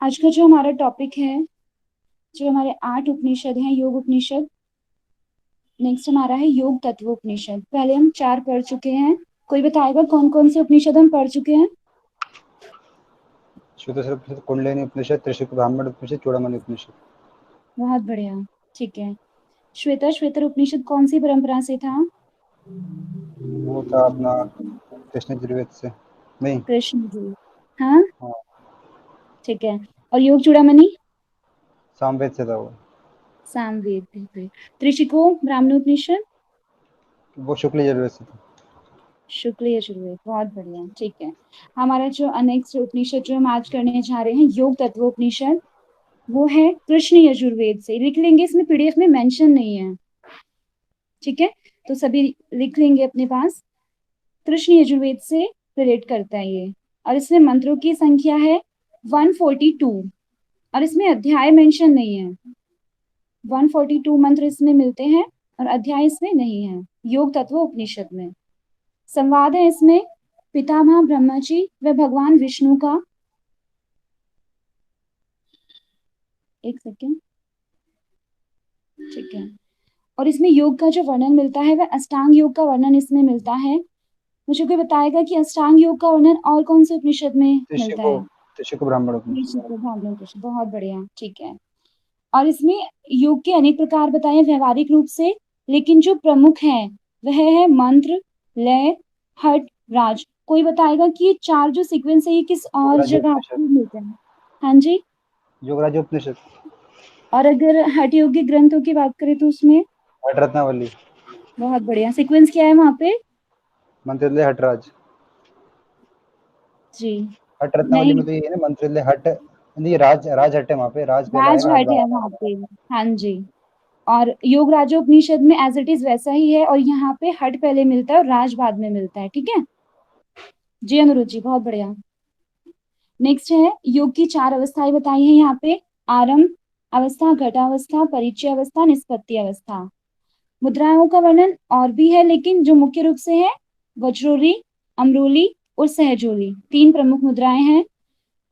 आज का जो हमारा टॉपिक है, जो हमारे 8 उपनिषद हैं, योग उपनिषद। नेक्स्ट हमारा है योग तत्व उपनिषद। पहले हम 4 पढ़ चुके हैं। कोई बताएगा कौन कौन से उपनिषद हम पढ़ चुके हैं? श्वेतश्र उपनिषद, कुंडलिनी उपनिषद, त्रिशुक ब्राह्मण उपनिषद, चूड़ामणि उपनिषद। बहुत बढ़िया, ठीक है। श्वेतर उपनिषद कौन सी परंपरा से था? वो था अपना कृष्ण यजुर्वेद से। नहीं। कृष्ण जी। हाँ, हाँ, ठीक है। और योग चूड़ामणि? सामवेद से था वो। सामवेद, ठीक है। त्रिशिको ब्राह्मण उपनिषद? वो शुक्ल यजुर्वेद से था। शुक्ल यजुर्वेद, बहुत बढ़िया, ठीक है। हमारा जो नेक्स्ट उपनिषद जो हम आज करने जा रहे हैं, योग तत्व उपनिषद, वो है कृष्ण यजुर्वेद से। लिख लेंगे, इसमें पीडीएफ में मेंशन नहीं है, ठीक है? तो सभी लिख लेंगे अपने पास। कृष्ण यजुर्वेद से रिलेट करता है ये। और इसमें मंत्रों की संख्या है 142। और इसमें अध्याय मेंशन नहीं है। 142 मंत्र इसमें मिलते हैं और अध्याय इसमें नहीं है। योग तत्व उपनिषद में संवाद है इसमें पितामह ब्रह्मा जी व भगवान विष्णु का। एक सेकेंड, ठीक है। और इसमें योग का जो वर्णन मिलता है वह अष्टांग योग का वर्णन इसमें मिलता है। मुझे कोई बताएगा कि अष्टांग योग का वर्णन और कौन से उपनिषद में मिलता त्रिशुक है? त्रिशुक ब्राह्मण उपनिषद। भागवत उपनिषद, बहुत बढ़िया, ठीक है। और इसमें योग के अनेक प्रकार बताए व्यवहारिक रूप से, लेकिन जो प्रमुख है वह है मंत्र, लय, हठ, राज। कोई बताएगा कि ये 4 जो सीक्वेंस है ये किस और योगराज जगह उपनिषद। आपको मिलते हैं? हाँ जी। योगराज उपनिषद। और अगर हठ योग के ग्रंथों की बात करें तो उसमें? हठ रत्नावली। बहुत बढ़िया, सीक्वेंस क्या है वहां पे? मंत्रिल्य हठराज। जी। हठ रत्नावली नहीं, में तो ये है ना, मंत्रिल्य हठ। नहीं, राज राज हट है वहाँ पे, राज पहला राज आएगा, हट हट बाद है में वहां आएगा। पे। हाँ जी। और योग राजोपनिषद में एज इट इज वैसा ही है, और यहाँ पे हट पहले मिलता है और राज बाद में मिलता है, ठीक है। जी अनुरुचि जी, बहुत बढ़िया। नेक्स्ट है योग की 4 अवस्थाएं बताई हैं यहाँ पे। आरंभ अवस्था, घटावस्था, परिचय अवस्था, निष्पत्ति अवस्था। मुद्राओं का वर्णन और भी है, लेकिन जो मुख्य रूप से है वज्रोली, अमरोली और सहजोली, 3 प्रमुख मुद्राएं हैं।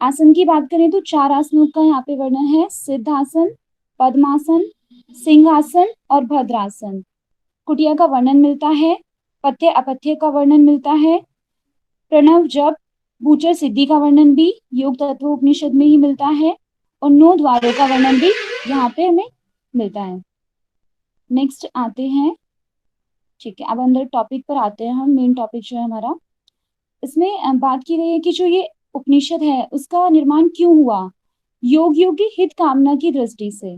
आसन की बात करें तो 4 आसनों का यहाँ पे वर्णन है। सिद्धासन, पद्मासन, सिंहासन और भद्रासन। कुटिया का वर्णन मिलता है। पथ्य अपथ्य का वर्णन मिलता है। प्रणव जप, भूचर सिद्धि का वर्णन भी योग तत्व उपनिषद में ही मिलता है। और 9 द्वारों का वर्णन भी यहाँ पे हमें मिलता है। नेक्स्ट आते हैं, ठीक है, अब अंदर टॉपिक पर आते हैं हम। मेन टॉपिक जो है हमारा, इसमें बात की गई है कि जो ये उपनिषद है उसका निर्माण क्यों हुआ। योग की हित कामना की दृष्टि से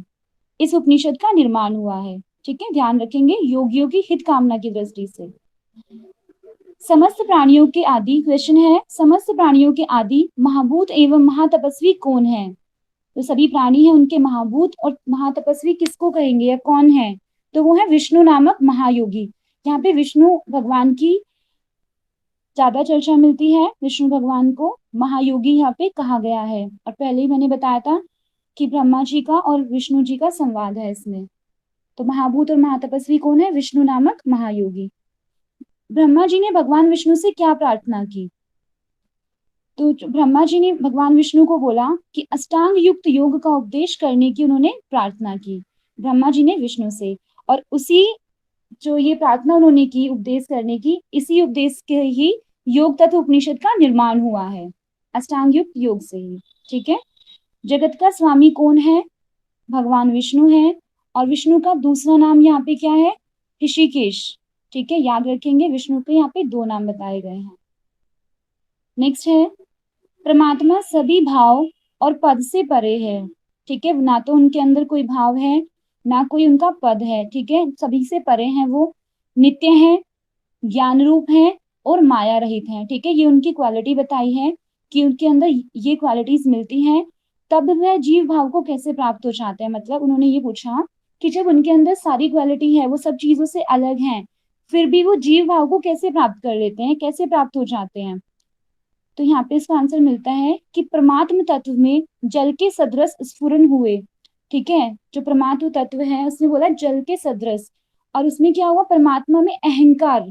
इस उपनिषद का निर्माण हुआ है, ठीक है, ध्यान रखेंगे, योगियों की हित कामना की दृष्टि से। समस्त प्राणियों के आदि, क्वेश्चन है, समस्त प्राणियों के आदि महाभूत एवं महातपस्वी कौन है? तो सभी प्राणी हैं उनके महाभूत, और महातपस्वी किसको कहेंगे या कौन है? तो वो है विष्णु नामक महायोगी। यहाँ पे विष्णु भगवान की ज्यादा चर्चा मिलती है। विष्णु भगवान को महायोगी यहाँ पे कहा गया है। और पहले ही मैंने बताया था कि ब्रह्मा जी का और विष्णु जी का संवाद है इसमें। तो महाभूत और महातपस्वी कौन है? विष्णु नामक महायोगी। ब्रह्मा जी ने भगवान विष्णु से क्या प्रार्थना की? तो ब्रह्मा जी ने भगवान विष्णु को बोला कि अष्टांग युक्त योग का उपदेश करने की उन्होंने प्रार्थना की, ब्रह्मा जी ने विष्णु से। और उसी जो ये प्रार्थना उन्होंने की उपदेश करने की, इसी उपदेश के ही योग तत्व उपनिषद का निर्माण हुआ है, अष्टांग युक्त योग से ही, ठीक है। जगत का स्वामी कौन है? भगवान विष्णु है। और विष्णु का दूसरा नाम यहाँ पे क्या है? ऋषिकेश, ठीक है, याद रखेंगे, विष्णु के यहाँ पे 2 नाम बताए गए हैं। नेक्स्ट है परमात्मा सभी भाव और पद से परे है, ठीक है, ना तो उनके अंदर कोई भाव है, ना कोई उनका पद है, ठीक है, सभी से परे हैं वो। नित्य है, ज्ञान रूप है और माया रहित है, ठीक है। ये उनकी क्वालिटी बताई है कि उनके अंदर ये क्वालिटीज मिलती हैं। तब वह जीव भाव को कैसे प्राप्त हो जाते हैं, मतलब उन्होंने ये पूछा कि जब उनके अंदर सारी क्वालिटी है, वो सब चीजों से अलग हैं, फिर भी वो जीव भाव को कैसे प्राप्त कर लेते हैं, कैसे प्राप्त हो जाते हैं? तो यहाँ पे इसका आंसर मिलता है कि परमात्म तत्व में जल के सदृश स्फुरन हुए, ठीक है। जो परमात्म तत्व है उसने बोला जल के सदृश, और उसमें क्या हुआ? परमात्मा में अहंकार,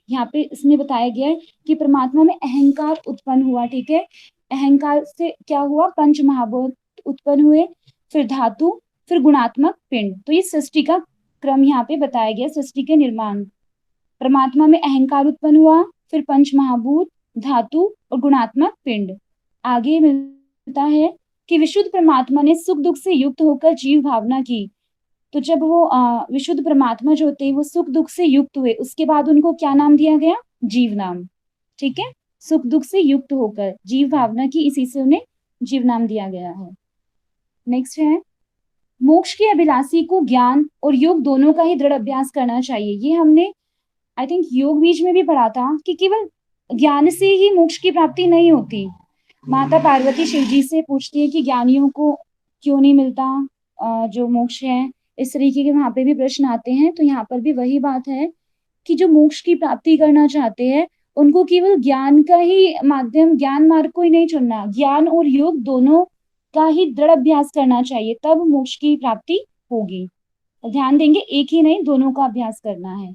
यहाँ पे इसमें बताया गया है कि परमात्मा में अहंकार उत्पन्न हुआ, ठीक है। अहंकार से क्या हुआ, पंच महाभूत उत्पन्न हुए, फिर धातु, फिर गुणात्मक पिंड। तो ये सृष्टि का क्रम यहाँ पे बताया गया, सृष्टि के निर्माण। परमात्मा में अहंकार उत्पन्न हुआ, फिर पंच महाभूत, धातु और गुणात्मक पिंड। आगे मिलता है कि विशुद्ध परमात्मा ने सुख दुख से युक्त होकर जीव भावना की। तो जब वो विशुद्ध परमात्मा जो होते हैं वो सुख दुख से युक्त हुए, उसके बाद उनको क्या नाम दिया गया, जीव नाम। ठीक है, सुख दुख से युक्त होकर जीव भावना की, इसी से उन्हें जीव नाम दिया गया है। नेक्स्ट है, मोक्ष के अभिलाषी को ज्ञान और योग दोनों का ही दृढ़ अभ्यास करना चाहिए। ये हमने आई थिंक योग बीज में भी पढ़ा था कि केवल ज्ञान से ही मोक्ष की प्राप्ति नहीं होती। माता पार्वती शिव जी से पूछती है कि ज्ञानियों को क्यों नहीं मिलता जो मोक्ष है। इस तरीके के वहां पे भी प्रश्न आते हैं। तो यहाँ पर भी वही बात है कि जो मोक्ष की प्राप्ति करना चाहते हैं उनको केवल ज्ञान का ही माध्यम, ज्ञान मार्ग को ही नहीं चुनना, ज्ञान और योग दोनों का ही दृढ़ अभ्यास करना चाहिए, तब मोक्ष की प्राप्ति होगी। ध्यान देंगे, एक ही नहीं, दोनों का अभ्यास करना है।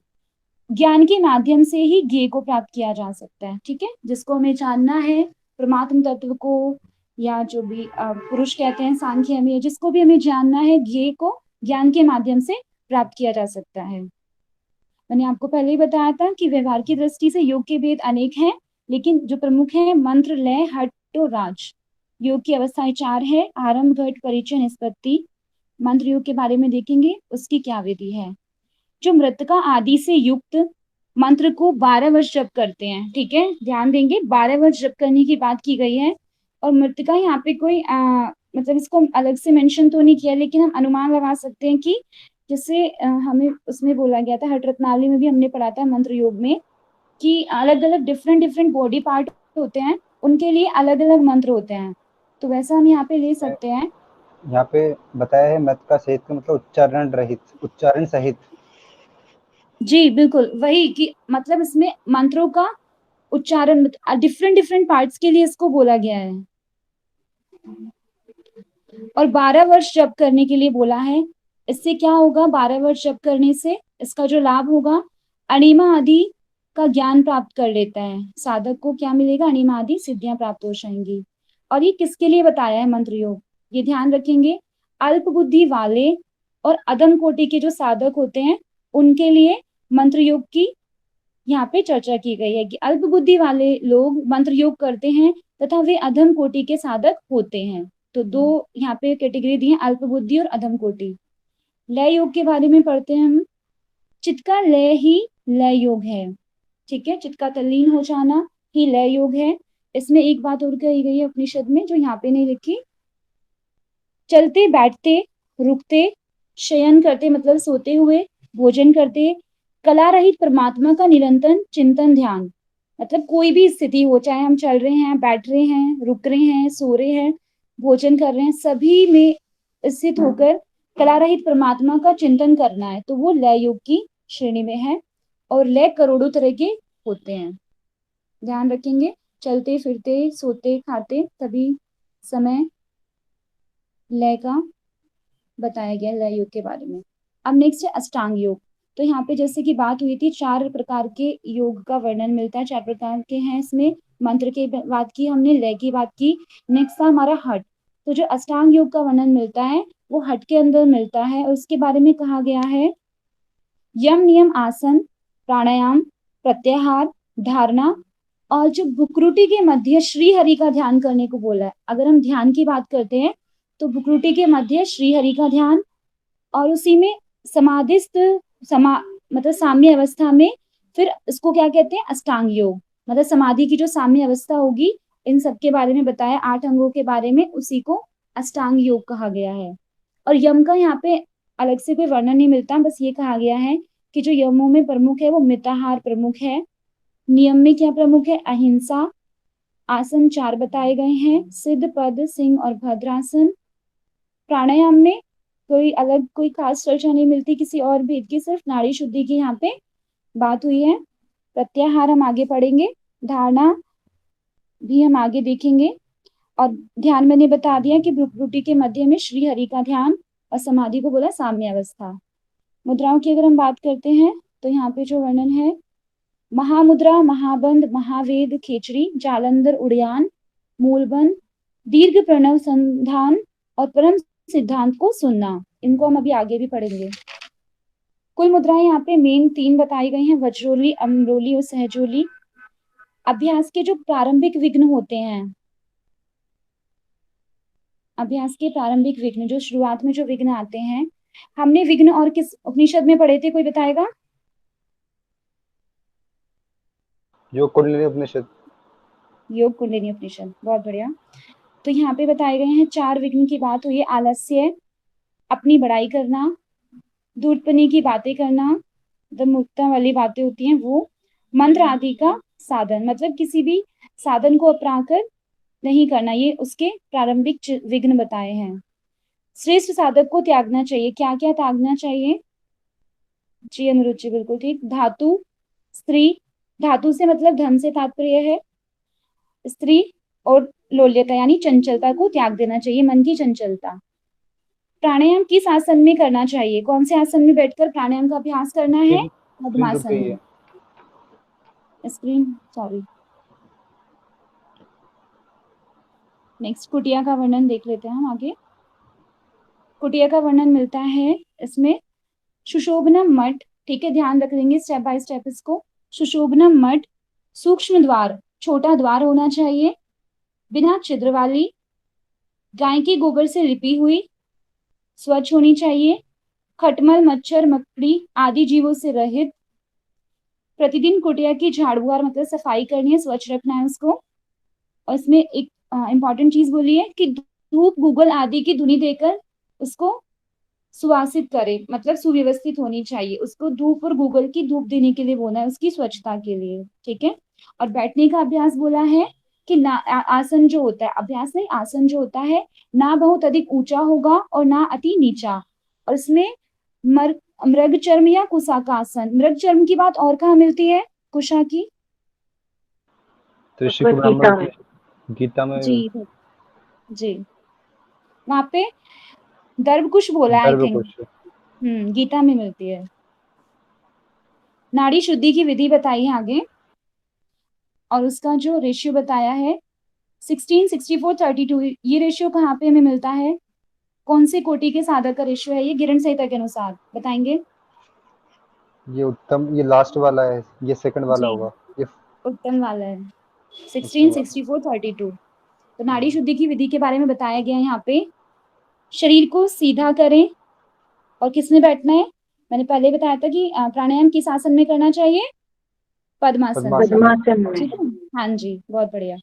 ज्ञान के माध्यम से ही ज्ञेय को प्राप्त किया जा सकता है। ठीक है, जिसको हमें जानना है परमात्म तत्व को, या जो भी पुरुष कहते हैं सांख्य में, जिसको भी हमें जानना है, ज्ञेय को ज्ञान के माध्यम से प्राप्त किया जा सकता है। मैंने आपको पहले ही बताया था कि व्यवहार की दृष्टि से योग के भेद अनेक हैं, लेकिन जो प्रमुख है मंत्र, लय, हट और राज। योग की अवस्थाएं 4 है, आरंभ, घट, परिचय, निष्पत्ति। मंत्र योग के बारे में देखेंगे, उसकी क्या विधि है। जो मृतिका आदि से युक्त मंत्र को 12 वर्ष जप करते हैं। ठीक है, ध्यान देंगे, 12 वर्ष जप करने की बात की गई है। और मृतिका यहाँ पे कोई मतलब इसको अलग से मेंशन तो नहीं किया, लेकिन हम अनुमान लगा सकते हैं कि जैसे हमें उसमें बोला गया था, हठ रत्नावली में भी हमने पढ़ा था मंत्र योग में, कि अलग अलग डिफरेंट डिफरेंट बॉडी पार्ट होते हैं, उनके लिए अलग अलग मंत्र होते हैं। तो वैसा हम यहाँ पे ले सकते हैं। यहाँ पे बताया है मत का सहित का मतलब उच्चारण रहित, उच्चारण सहित। जी बिल्कुल वही, कि मतलब इसमें मंत्रों का उच्चारण डिफरेंट डिफरेंट पार्ट्स के लिए इसको बोला गया है। और 12 वर्ष जप करने के लिए बोला है। इससे क्या होगा, 12 वर्ष जप करने से इसका जो लाभ होगा, अणिमा आदि का ज्ञान प्राप्त कर लेता है साधक को। क्या मिलेगा, अणिमा आदि सिद्धियां प्राप्त हो जाएंगी। और ये किसके लिए बताया है मंत्र योग, ये ध्यान रखेंगे, अल्प बुद्धि वाले और अधम कोटि के जो साधक होते हैं उनके लिए मंत्र योग की यहाँ पे चर्चा की गई है, कि अल्प बुद्धि वाले लोग मंत्र योग करते हैं तथा वे अधम कोटि के साधक होते हैं। तो दो यहाँ पे कैटेगरी दी है, अल्प बुद्धि और अधम कोटि। लय योग के बारे में पढ़ते हैं हम। चित्त का लय ही लय योग है। ठीक है, चित्त का तल्लीन हो जाना ही लय योग है। इसमें एक बात और कही गई है उपनिषद में जो यहाँ पे नहीं लिखी, चलते बैठते रुकते शयन करते मतलब सोते हुए, भोजन करते, कला रहित परमात्मा का निरंतर चिंतन ध्यान। मतलब कोई भी स्थिति हो, चाहे हम चल रहे हैं, बैठ रहे हैं, रुक रहे हैं, सो रहे हैं, भोजन कर रहे हैं, सभी में स्थित होकर कला रहित परमात्मा का चिंतन करना है, तो वो लय योग की श्रेणी में है। और लय करोड़ों तरह के होते हैं, ध्यान रखेंगे, चलते फिरते सोते खाते सभी समय लय का बताया गया, लय योग के बारे में। अब नेक्स्ट है अष्टांग योग। तो यहाँ पे जैसे कि बात हुई थी, 4 प्रकार के योग का वर्णन मिलता है, 4 प्रकार के हैं इसमें। मंत्र की बात की हमने, लय की बात की। नेक्स्ट था हमारा हठ। तो जो अष्टांग योग का वर्णन मिलता है वो हठ के अंदर मिलता है, और उसके बारे में कहा गया है यम नियम आसन, प्राणायाम, प्रत्याहार, धारणा, और जो भुक्रुटी के मध्य श्री हरि का ध्यान करने को बोला है। अगर हम ध्यान की बात करते हैं तो भुक्रुटी के मध्य श्री हरि का ध्यान, और उसी में समाधिस्थ मतलब साम्य अवस्था में फिर इसको क्या कहते हैं, अष्टांग योग। मतलब समाधि की जो साम्य अवस्था होगी, इन सब के बारे में बताया, 8 अंगों के बारे में, उसी को अष्टांग योग कहा गया है। और यम का यहाँ पे अलग से कोई वर्णन नहीं मिलता, बस ये कहा गया है कि जो यमों में प्रमुख है वो मिताहार प्रमुख है। नियम में क्या प्रमुख है, अहिंसा। आसन 4 बताए गए हैं, सिद्ध, पद, सिंह और भद्रासन। प्राणायाम में कोई अलग कोई खास चर्चा नहीं मिलती किसी और भेद की, सिर्फ नाड़ी शुद्धि की यहाँ पे बात हुई है। प्रत्याहार हम आगे पढ़ेंगे, धारणा भी हम आगे देखेंगे। और ध्यान मैंने बता दिया कि भ्रुकुटी के मध्य में श्री हरि का ध्यान, और समाधि को बोला साम्य अवस्था। मुद्राओं की अगर हम बात करते हैं तो यहाँ पे जो वर्णन है, महामुद्रा, महाबंध, महावेद, खेचरी, जालंधर, उड़ियान, मूलबंध, दीर्घ प्रणव संधान और परम सिद्धांत को सुनना। इनको हम अभी आगे भी पढ़ेंगे। कुल मुद्राएं यहाँ पे मेन 3 बताई गई हैं, वज्रोली, अमरोली और सहजोली। अभ्यास के जो प्रारंभिक विघ्न होते हैं, अभ्यास के प्रारंभिक विघ्न, जो शुरुआत में जो विघ्न आते हैं, हमने विघ्न और किस उपनिषद में पढ़े थे, कोई बताएगा? योग कुंडलिनी उपनिषद। योग कुंडलिनी उपनिषद, बहुत बढ़िया। तो यहाँ पे बताए गए हैं 4 विघ्न की बात हुई है। आलस्य, अपनी बड़ाई करना, दूरपनी की बातें करना, जो मुक्ता वाली बातें होती हैं वो, मंत्र आदि का साधन, मतलब किसी भी साधन को अपना कर नहीं करना, ये उसके प्रारंभिक विघ्न बताए हैं। श्रेष्ठ साधक को त्यागना चाहिए, क्या क्या त्यागना चाहिए? जी अनुरुचि, बिल्कुल ठीक। धातु, स्त्री, धातु से मतलब धन से तात्पर्य है, स्त्री, और लोल्यता यानी चंचलता को त्याग देना चाहिए, मन की चंचलता। प्राणायाम किस आसन में करना चाहिए? कौन से आसन में बैठकर प्राणायाम का अभ्यास करना है? स्क्रीन रुक पद्मासन गई है। में। Screen, sorry. नेक्स्ट कुटिया का वर्णन देख लेते हैं हम आगे। कुटिया का वर्णन मिलता है इसमें। सुशोभनम मठ, ठीक है, ध्यान रख लेंगे स्टेप बाय स्टेप इसको। सुशोभनम मठ, सूक्ष्म द्वार, छोटा द्वार होना चाहिए, बिना छिद्र वाली, गाय के गोबर से लिपी हुई, स्वच्छ होनी चाहिए, खटमल, मच्छर, मकड़ी आदि जीवों से रहित। प्रतिदिन कुटिया की झाड़ूवार मतलब सफाई करनी है, स्वच्छ रखना है उसको। और इसमें एक इंपॉर्टेंट चीज बोली है कि धूप, गूगल आदि की धुनी देकर उसको सुवासित करे, मतलब सुव्यवस्थित होनी चाहिए। उसको धूप और गूगल की धूप देने के लिए बोला है, उसकी स्वच्छता के लिए, ठीक है। और बैठने का अभ्यास बोला है कि ना आसन जो होता है, अभ्यास नहीं, आसन जो होता है, ना बहुत अधिक ऊंचा होगा और ना अति नीचा। और इसमें मृग चर्म या कुशा का आसन, मृग चर्म की बात और कहाँ मिलती है, कुशा की? तो ऋषि को ब्राह्मण की गीता में जी जी, वहां पे गर्भकुश बोला है आई गर्भ थिंक। कुश। गीता में मिलती है। नाड़ी शुद्धि की विधि बताई है आगे, और उसका जो रेशियो बताया है 16, 64, 32। ये रेशियो कहाँ पे हमें मिलता है? कौन से कोटि के साधक का रेशियो है ये? गिरण संहिता के अनुसार बताएंगे। ये उत्तम, ये लास्ट वाला है, ये सेकंड वाला जी, होगा, ये उत्तम वाला है, उत्तम 16, वाला। 64, 32। तो नाड़ी शुद्धि की विधि के बारे में बताया गया है यहाँ पे। शरीर को सीधा करें, और किसमें बैठना है? मैंने पहले बताया था कि प्राणायाम किस आसन में करना चाहिए? पद्मासन में। पद्मासन में। पद्मासन में। ठीक है, हाँ जी, बहुत बढ़िया।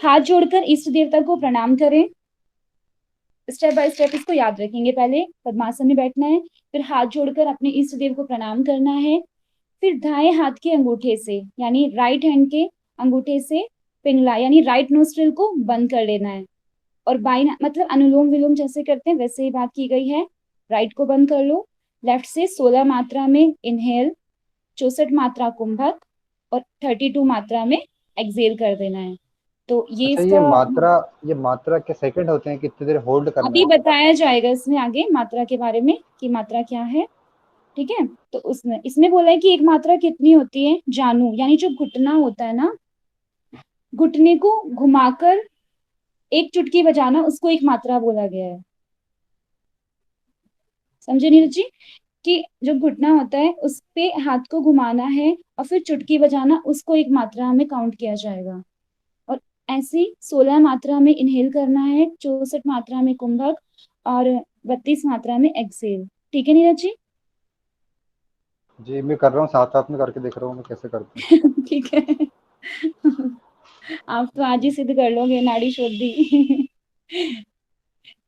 हाथ जोड़कर इष्ट देवता को प्रणाम करें। स्टेप बाय स्टेप इसको याद रखेंगे। पहले पद्मासन में बैठना है, फिर हाथ जोड़कर अपने इष्ट देव को प्रणाम करना है, फिर दाएं हाथ के अंगूठे से यानी राइट हैंड के अंगूठे से पिंगला यानी राइट नोस्ट्रिल को बंद कर लेना है, और बाई मतलब अनुलोम विलोम जैसे करते हैं वैसे ही बात की गई है। राइट को बंद कर लो, लेफ्ट से 16 मात्रा में इनहेल, 64 मात्रा कुंभक और 32 मात्रा में एक्सेल कर देना है। तो ये अच्छा, इसका ये मात्रा के सेकंड होते हैं, कितनी देर होल्ड करना अभी है? बताया जाएगा इसमें आगे मात्रा के बारे में कि मात्रा क्या है, ठीक है। तो उसमें इसमें बोला है कि एक मात्रा कितनी होती है, जानू यानी जो घुटना होता है ना, घुटने को घुमाकर एक चुटकी बजाना, उसको एक मात्रा बोला गया है। समझे नीरज जी? कि जो घुटना होता है उस पे हाथ को घुमाना है और फिर चुटकी बजाना, उसको एक मात्रा में काउंट किया जाएगा। और ऐसी 16 मात्रा में इनहेल करना है, 64 मात्रा में कुंभक और 32 मात्रा में एक्सेल। ठीक है नीरज जी? जी मैं कर रहा हूँ, साथ साथ में करके देख रहा हूँ मैं कैसे करते हैं। ठीक है। आप तो आज ही सिद्ध कर लोगे नाड़ी शुद्धि।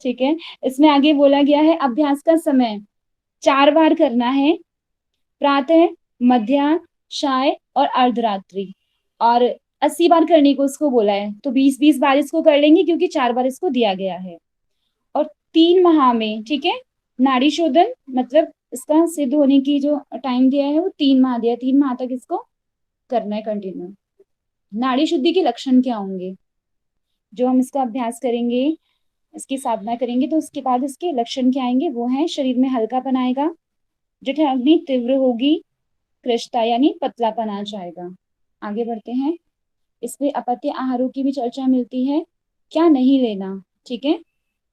ठीक है। इसमें आगे बोला गया है अभ्यास का समय 4 बार करना है, प्रातः, मध्याह्न, साय और अर्धरात्रि। और 80 बार करने को उसको बोला है, तो 20-20 बार इसको कर लेंगे क्योंकि 4 बार इसको दिया गया है। और 3 माह में, ठीक है, नाड़ी शोधन मतलब इसका सिद्ध होने की जो टाइम दिया है वो 3 माह दिया है, 3 माह तक इसको करना है कंटिन्यू। नाड़ी शुद्धि के लक्षण क्या होंगे? जो हम इसका अभ्यास करेंगे, इसकी साधना करेंगे, तो उसके बाद इसके लक्षण क्या आएंगे? वो है शरीर में हल्कापन आएगा, जठराग्नि तीव्र होगी, कृष्णता यानी पतलापन आ जाएगा। आगे बढ़ते हैं। इसमें अपत्य आहारों की भी चर्चा मिलती है। क्या नहीं लेना, ठीक है।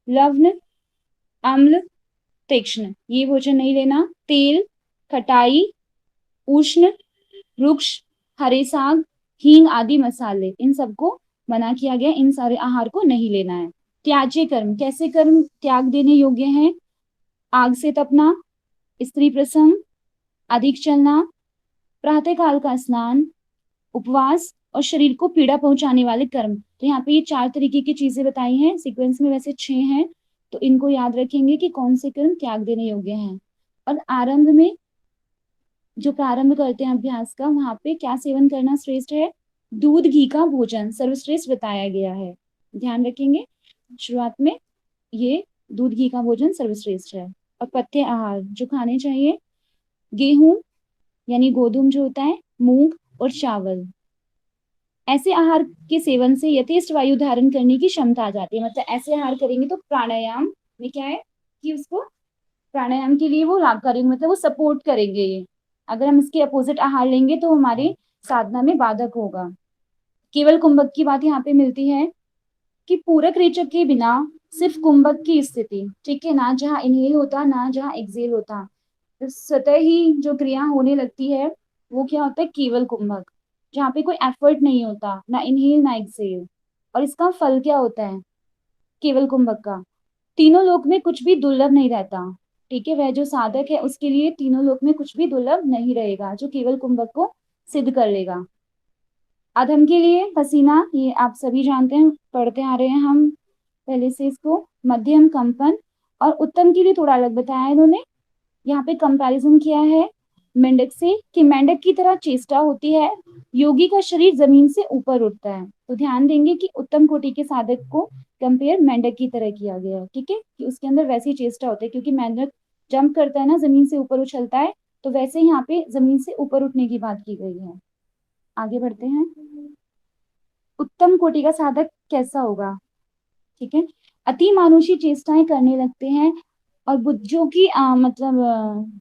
लवण, अम्ल, तीक्ष्ण, ये भोजन नहीं लेना। तेल, खटाई, उष्ण, रुक्ष, हरे साग, हींग आदि मसाले, इन सबको मना किया गया, इन सारे आहार को नहीं लेना है। त्याज्य कर्म, कैसे कर्म त्याग देने योग्य हैं? आग से तपना, स्त्री प्रसंग, अधिक चलना, प्रातःकाल का स्नान, उपवास और शरीर को पीड़ा पहुंचाने वाले कर्म। तो यहाँ पे ये 4 तरीके की चीजें बताई हैं, सीक्वेंस में वैसे 6 हैं, तो इनको याद रखेंगे कि कौन से कर्म त्याग देने योग्य हैं। और आरंभ में जो प्रारंभ करते हैं अभ्यास का, वहां पे क्या सेवन करना श्रेष्ठ है? दूध घी का भोजन सर्वश्रेष्ठ बताया गया है, ध्यान रखेंगे। शुरुआत में ये दूध घी का भोजन सर्वश्रेष्ठ है। और पथ्य आहार जो खाने चाहिए, गेहूं यानी गोधूम जो होता है, मूंग और चावल। ऐसे आहार के सेवन से यथेष्ट वायु धारण करने की क्षमता आ जाती है। मतलब ऐसे आहार करेंगे तो प्राणायाम में क्या है कि उसको प्राणायाम के लिए वो लाभकारी, मतलब वो सपोर्ट करेंगे ये। अगर हम इसके अपोजिट आहार लेंगे तो हमारे साधना में बाधक होगा। केवल कुंभक की बात यहाँ पे मिलती है कि पूरक रेचक के बिना सिर्फ कुंभक की स्थिति, ठीक है ना, जहाँ इनहेल होता ना जहाँ एक्सेल होता, तो स्वतः ही जो क्रिया होने लगती है वो क्या होता है? केवल कुंभक, जहाँ पे कोई एफर्ट नहीं होता, ना इनहेल ना एक्सेल। और इसका फल क्या होता है केवल कुंभक का? तीनों लोक में कुछ भी दुर्लभ नहीं रहता, ठीक है। वह जो साधक है उसके लिए तीनों लोक में कुछ भी दुर्लभ नहीं रहेगा, जो केवल कुंभक को सिद्ध कर लेगा। अधम के लिए पसीना, ये आप सभी जानते हैं, पढ़ते आ रहे हैं हम पहले से इसको। मध्यम कंपन। और उत्तम के लिए थोड़ा अलग बताया इन्होंने, यहाँ पे कंपैरिजन किया है मेंढक से कि मेंढक की तरह चेष्टा होती है, योगी का शरीर जमीन से ऊपर उठता है। तो ध्यान देंगे कि उत्तम कोटि के साधक को कंपेयर मेंढक की तरह किया गया है, ठीक है, कि उसके अंदर वैसी चेष्टा होती है, क्योंकि मेंढक जंप करता है ना, जमीन से ऊपर उछलता है, तो वैसे यहाँ पे जमीन से ऊपर उठने की बात की गई है। आगे बढ़ते हैं। उत्तम कोटि का साधक कैसा होगा, ठीक है। अति मानुषी चेष्टाएं करने लगते हैं, और जो कि मतलब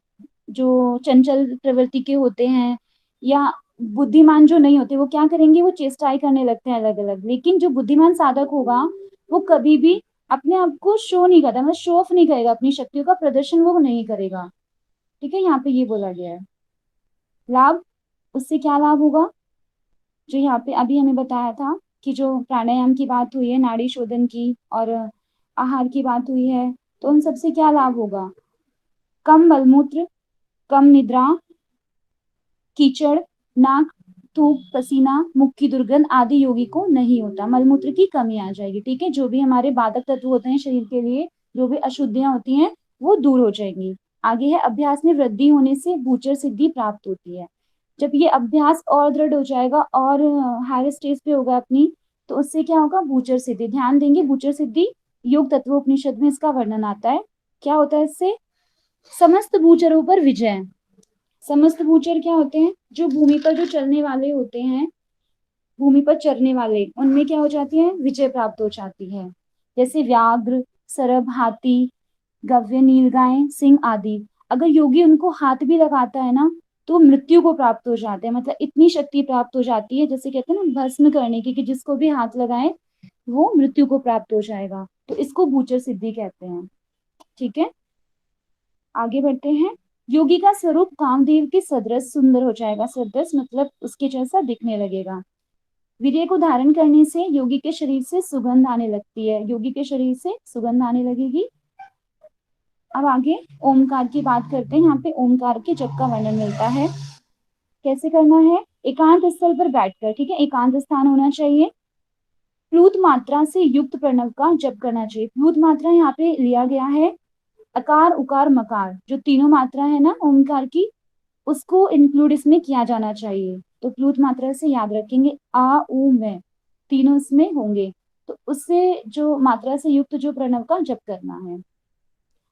जो चंचल प्रवृत्ति के होते हैं या बुद्धिमान जो नहीं होते, वो क्या करेंगे? वो चेष्टाएं करने लगते हैं अलग अलग। लेकिन जो बुद्धिमान साधक होगा वो कभी भी अपने आप को शो नहीं करता, मतलब शो ऑफ नहीं करेगा, अपनी शक्तियों का प्रदर्शन वो नहीं करेगा, ठीक है। यहाँ पे ये बोला गया है। लाभ, उससे क्या लाभ होगा? जो यहाँ पे अभी हमें बताया था कि जो प्राणायाम की बात हुई है, नाड़ी शोधन की, और आहार की बात हुई है, तो उन सबसे क्या लाभ होगा? कम मलमूत्र, कम निद्रा, कीचड़, नाक, थूक, पसीना, मुख की दुर्गंध आदि योगी को नहीं होता। मलमूत्र की कमी आ जाएगी, ठीक है। जो भी हमारे बाधक तत्व होते हैं शरीर के लिए, जो भी अशुद्धियां होती हैं, वो दूर हो जाएंगी। आगे है, अभ्यास में वृद्धि होने से भूचर सिद्धि प्राप्त होती है। जब ये अभ्यास और दृढ़ हो जाएगा और हायर स्टेज पे होगा अपनी, तो उससे क्या होगा? भूचर सिद्धि। ध्यान देंगे, भूचर सिद्धि योग तत्वोपनिषद में इसका वर्णन आता है। क्या होता है इससे? समस्त भूचरों पर विजय। समस्त भूचर क्या होते हैं? जो भूमि पर जो चलने वाले होते हैं, भूमि पर चरने वाले, उनमें क्या हो जाती है? विजय प्राप्त हो जाती है। जैसे व्याघ्र, सरभ, हाथी, गव्य, नीलगाय, सिंह आदि। अगर योगी उनको हाथ भी लगाता है ना, तो मृत्यु को प्राप्त हो जाते हैं। मतलब इतनी शक्ति प्राप्त हो जाती है, जैसे कहते हैं ना भस्म करने की, कि जिसको भी हाथ लगाए वो मृत्यु को प्राप्त हो जाएगा। तो इसको भूचर सिद्धि कहते हैं, ठीक है। आगे बढ़ते हैं। योगी का स्वरूप कामदेव के सदृश सुंदर हो जाएगा। सदृश मतलब उसके जैसा दिखने लगेगा। वीर्य को धारण करने से योगी के शरीर से सुगंध आने लगती है, योगी के शरीर से सुगंध आने लगेगी। अब आगे ओमकार की बात करते हैं। यहाँ पे ओमकार के जप का वर्णन मिलता है। कैसे करना है? एकांत स्थल पर बैठकर, ठीक है, एकांत स्थान होना चाहिए। प्लूत मात्रा से युक्त प्रणव का जप करना चाहिए। प्लूत मात्रा यहाँ पे लिया गया है अकार उकार मकार, जो तीनों मात्रा है ना ओमकार की, उसको इंक्लूड इसमें किया जाना चाहिए। तो प्लूत मात्रा से याद रखेंगे आ उ में, तीनों इसमें होंगे, तो उससे जो मात्रा से युक्त जो प्रणव का जप करना है।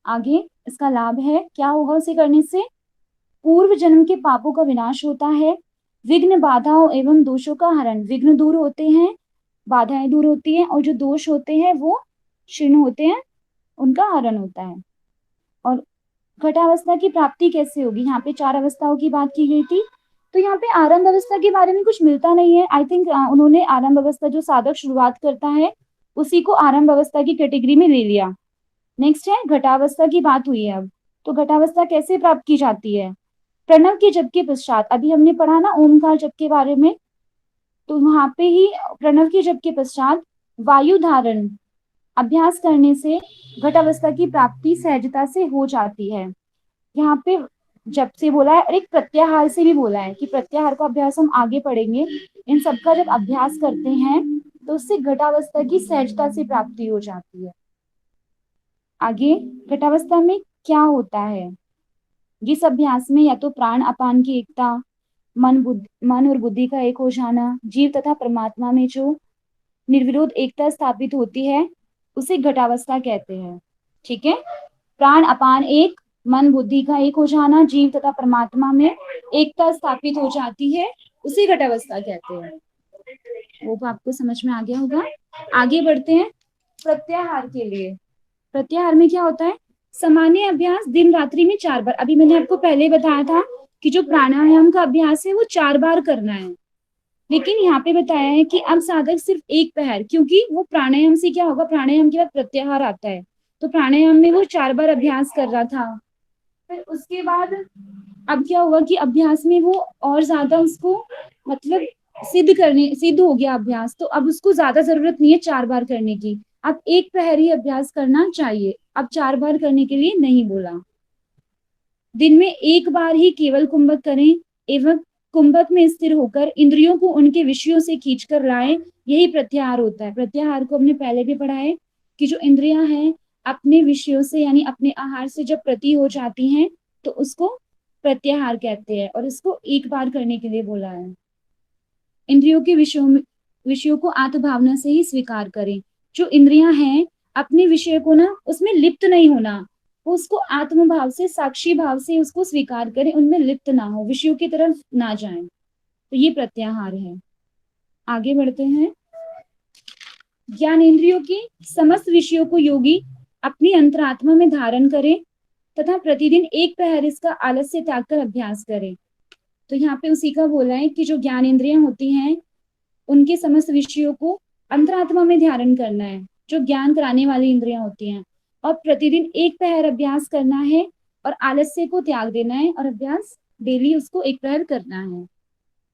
आगे इसका लाभ है, क्या होगा उसे करने से? पूर्व जन्म के पापों का विनाश होता है, विघ्न बाधाओं एवं दोषों का हरण, विघ्न दूर होते हैं, बाधाएं दूर होती हैं, और जो दोष होते हैं वो क्षीण होते हैं, उनका हरण होता है। और घटावस्था की प्राप्ति कैसे होगी? यहाँ पे 4 अवस्थाओं की बात की गई थी, तो यहाँ पे आरंभ अवस्था के बारे में कुछ मिलता नहीं है। आई थिंक उन्होंने आरंभ अवस्था जो साधक शुरुआत करता है उसी को आरंभ अवस्था की कैटेगरी में ले लिया। नेक्स्ट है घटावस्था की बात हुई है अब। तो घटावस्था कैसे प्राप्त की जाती है? प्रणव के जप के पश्चात, अभी हमने पढ़ा ना ओमकार जप के बारे में, तो वहां पे ही प्रणव के जप के पश्चात वायु धारण अभ्यास करने से घटावस्था की प्राप्ति सहजता से हो जाती है। यहाँ पे जब से बोला है और एक प्रत्याहार से भी बोला है कि प्रत्याहार का अभ्यास हम आगे पढ़ेंगे। इन सबका जब अभ्यास करते हैं तो उससे घटावस्था की सहजता से प्राप्ति हो जाती है। आगे घटावस्था में क्या होता है? इस अभ्यास में या तो प्राण अपान की एकता, मन और बुद्धि का एक हो जाना, जीव तथा परमात्मा में जो निर्विरोध एकता स्थापित होती है उसे घटावस्था कहते हैं। ठीक है, प्राण अपान एक, मन बुद्धि का एक हो जाना, जीव तथा परमात्मा में एकता स्थापित हो जाती है, उसे घटावस्था कहते हैं। वो तो आपको समझ में आ गया होगा। आगे बढ़ते हैं प्रत्याहार के लिए। प्रत्याहार में क्या होता है? सामान्य अभ्यास दिन रात्रि में 4 बार। अभी मैंने आपको पहले बताया था कि जो प्राणायाम का अभ्यास है वो 4 बार करना है, लेकिन यहाँ पे बताया है कि अब साधक सिर्फ एक पहर, क्योंकि वो प्राणायाम से क्या होगा, प्राणायाम के बाद प्रत्याहार आता है, तो प्राणायाम में वो 4 बार अभ्यास कर रहा था। फिर उसके बाद अब क्या हुआ कि अभ्यास में वो और ज्यादा उसको मतलब सिद्ध हो गया अभ्यास, तो अब उसको ज्यादा जरूरत नहीं है 4 बार करने की। अब एक पहर ही अभ्यास करना चाहिए, अब 4 बार करने के लिए नहीं बोला। दिन में एक बार ही केवल कुंभक करें एवं कुंभक में स्थिर होकर इंद्रियों को उनके विषयों से खींचकर लाएं, यही प्रत्याहार होता है। प्रत्याहार को हमने पहले भी पढ़ा है कि जो इंद्रियां हैं अपने विषयों से यानी अपने आहार से जब प्रति हो जाती हैं तो उसको प्रत्याहार कहते हैं, और इसको एक बार करने के लिए बोला है। इंद्रियों के विषयों को आत्मभावना से ही स्वीकार करें। जो इंद्रियां हैं अपने विषय को ना उसमें लिप्त नहीं होना, उसको आत्मभाव से साक्षी भाव से उसको स्वीकार करें, उनमें लिप्त ना हो, विषयों की तरफ ना जाएं, तो ये प्रत्याहार है। आगे बढ़ते हैं। ज्ञानेंद्रियों की समस्त विषयों को योगी अपनी अंतरात्मा में धारण करे तथा प्रतिदिन एक पहर इसका आलस्य त्याग कर अभ्यास करे। तो यहाँ पे उसी का बोला है कि जो ज्ञान इंद्रियां होती हैं उनके समस्त विषयों को अंतरात्मा में धारण करना है, जो ज्ञान कराने वाली इंद्रियां होती हैं, और प्रतिदिन एक पहर अभ्यास करना है और आलस्य को त्याग देना है, और अभ्यास डेली उसको एक पहर करना है।